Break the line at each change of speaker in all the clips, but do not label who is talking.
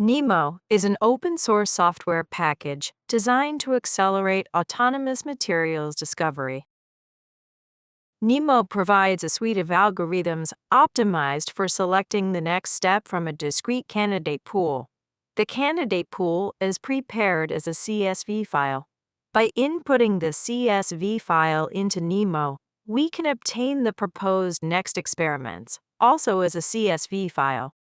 NIMO is an open-source software package designed to accelerate autonomous materials discovery. NIMO provides a suite of algorithms optimized for selecting the next step from a discrete candidate pool. The candidate pool is prepared as a CSV file. By inputting the CSV file into NIMO, we can obtain the proposed next experiments, also as a CSV file.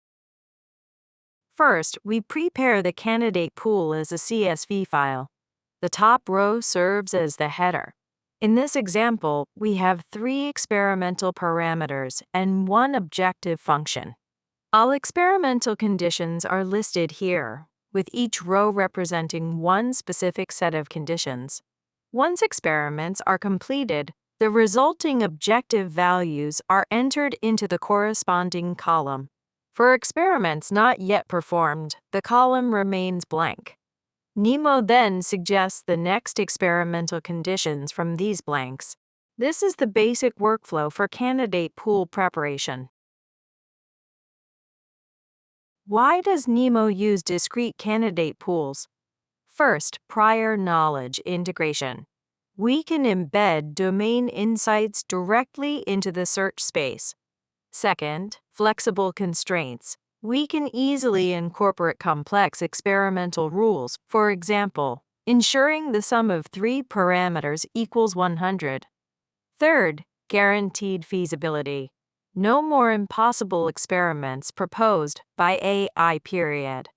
First, we prepare the candidate pool as a CSV file. The top row serves as the header. In this example, we have 3 experimental parameters and 1 objective function. All experimental conditions are listed here, with each row representing one specific set of conditions. Once experiments are completed, the resulting objective values are entered into the corresponding column. For experiments not yet performed, the column remains blank. NIMO then suggests the next experimental conditions from these blanks. This is the basic workflow for candidate pool preparation. Why does NIMO use discrete candidate pools? First, prior knowledge integration. We can embed domain insights directly into the search space. Second, flexible constraints. We can easily incorporate complex experimental rules, for example, ensuring the sum of 3 parameters equals 100. Third, guaranteed feasibility. No more impossible experiments proposed by AI period.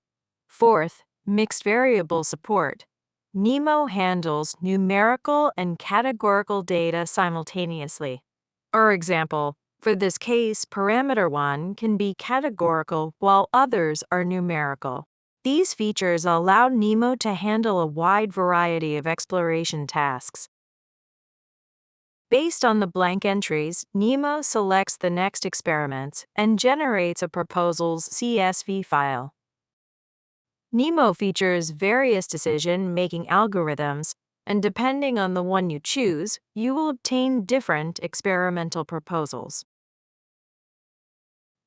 Fourth, mixed variable support. NIMO handles numerical and categorical data simultaneously. For example, for this case, parameter 1 can be categorical while others are numerical. These features allow NIMO to handle a wide variety of exploration tasks. Based on the blank entries, NIMO selects the next experiments and generates a proposal's CSV file. NIMO features various decision-making algorithms, and depending on the one you choose, you will obtain different experimental proposals.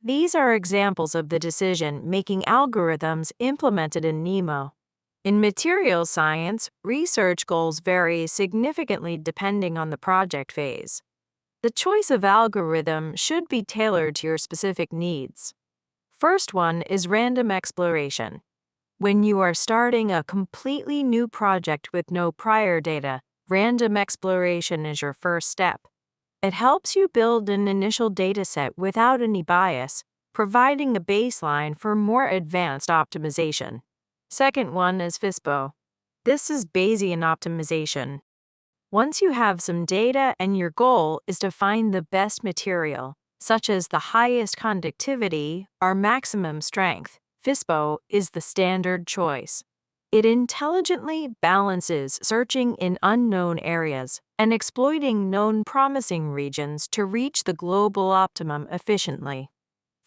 These are examples of the decision-making algorithms implemented in NIMO. In materials science, research goals vary significantly depending on the project phase. The choice of algorithm should be tailored to your specific needs. First one is random exploration. When you are starting a completely new project with no prior data, random exploration is your first step. It helps you build an initial dataset without any bias, providing a baseline for more advanced optimization. Second one is FISBO. This is Bayesian optimization. Once you have some data and your goal is to find the best material, such as the highest conductivity or maximum strength, FISBO is the standard choice. It intelligently balances searching in unknown areas and exploiting known promising regions to reach the global optimum efficiently.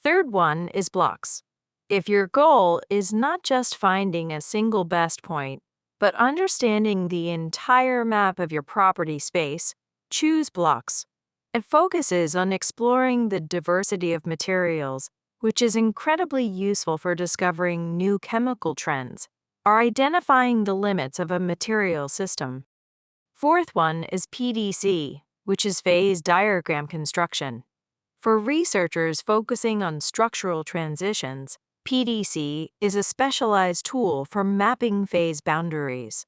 Third one is blocks. If your goal is not just finding a single best point, but understanding the entire map of your property space, choose blocks. It focuses on exploring the diversity of materials, which is incredibly useful for discovering new chemical trends or identifying the limits of a material system. Fourth one is PDC, which is phase diagram construction. For researchers focusing on structural transitions, PDC is a specialized tool for mapping phase boundaries.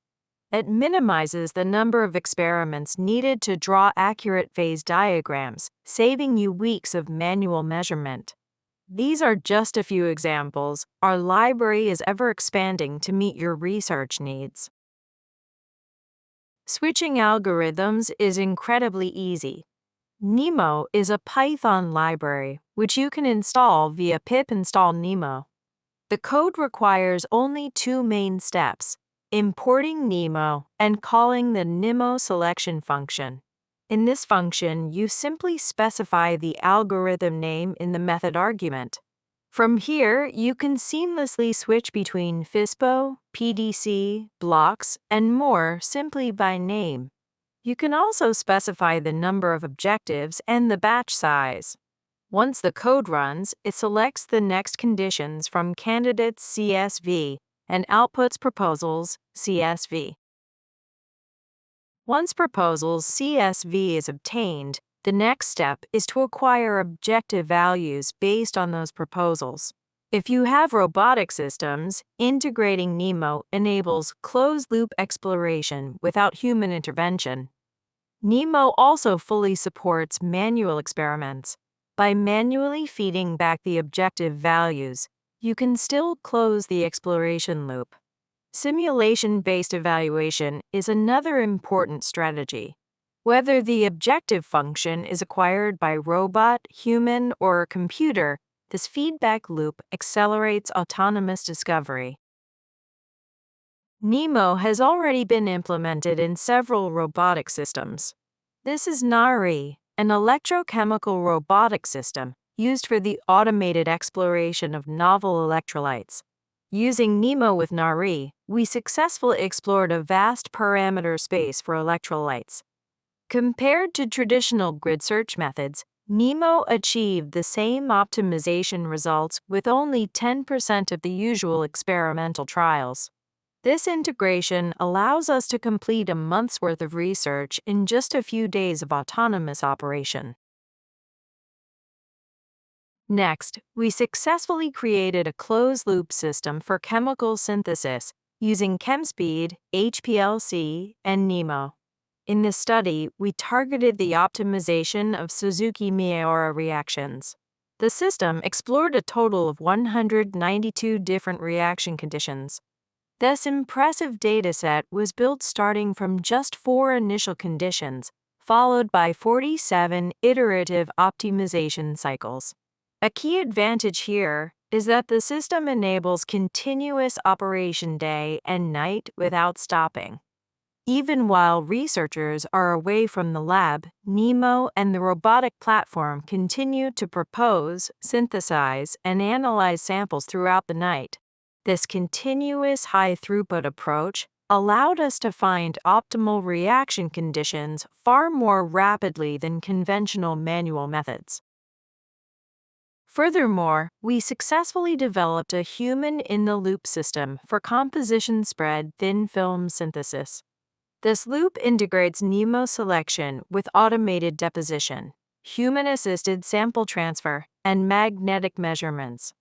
It minimizes the number of experiments needed to draw accurate phase diagrams, saving you weeks of manual measurement. These are just a few examples. Our library is ever expanding to meet your research needs. Switching algorithms is incredibly easy. NIMO is a Python library, which you can install via pip install NIMO. The code requires only 2 main steps: importing NIMO and calling the NIMO selection function. In this function, you simply specify the algorithm name in the method argument. From here, you can seamlessly switch between FISBO, PDC, blocks, and more simply by name. You can also specify the number of objectives and the batch size. Once the code runs, it selects the next conditions from candidates CSV and outputs proposals CSV. Once proposals CSV is obtained, the next step is to acquire objective values based on those proposals. If you have robotic systems, integrating NIMO enables closed-loop exploration without human intervention. NIMO also fully supports manual experiments. By manually feeding back the objective values, you can still close the exploration loop. Simulation-based evaluation is another important strategy. Whether the objective function is acquired by robot, human, or computer, this feedback loop accelerates autonomous discovery. NIMO has already been implemented in several robotic systems. This is NARI, an electrochemical robotic system used for the automated exploration of novel electrolytes. Using NIMO with NARI, we successfully explored a vast parameter space for electrolytes. Compared to traditional grid search methods, NIMO achieved the same optimization results with only 10% of the usual experimental trials. This integration allows us to complete a month's worth of research in just a few days of autonomous operation. Next, we successfully created a closed-loop system for chemical synthesis using ChemSpeed, HPLC, and NIMO. In this study, we targeted the optimization of Suzuki-Miura reactions. The system explored a total of 192 different reaction conditions. This impressive dataset was built starting from just 4 initial conditions, followed by 47 iterative optimization cycles. A key advantage here is that the system enables continuous operation day and night without stopping. Even while researchers are away from the lab, NIMO and the robotic platform continue to propose, synthesize, and analyze samples throughout the night. This continuous high-throughput approach allowed us to find optimal reaction conditions far more rapidly than conventional manual methods. Furthermore, we successfully developed a human-in-the-loop system for composition spread thin film synthesis. This loop integrates NIMO selection with automated deposition, human-assisted sample transfer, and magnetic measurements.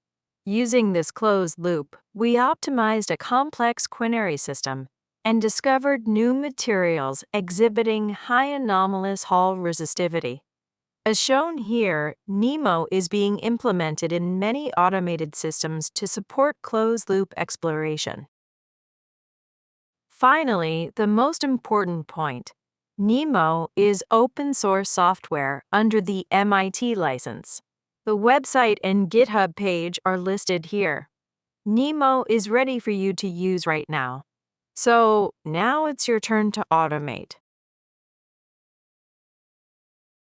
Using this closed loop, we optimized a complex quinary system and discovered new materials exhibiting high anomalous Hall resistivity. As shown here, NIMO is being implemented in many automated systems to support closed-loop exploration. Finally, the most important point. NIMO is open-source software under the MIT license. The website and GitHub page are listed here. NIMO is ready for you to use right now. So, now it's your turn to automate.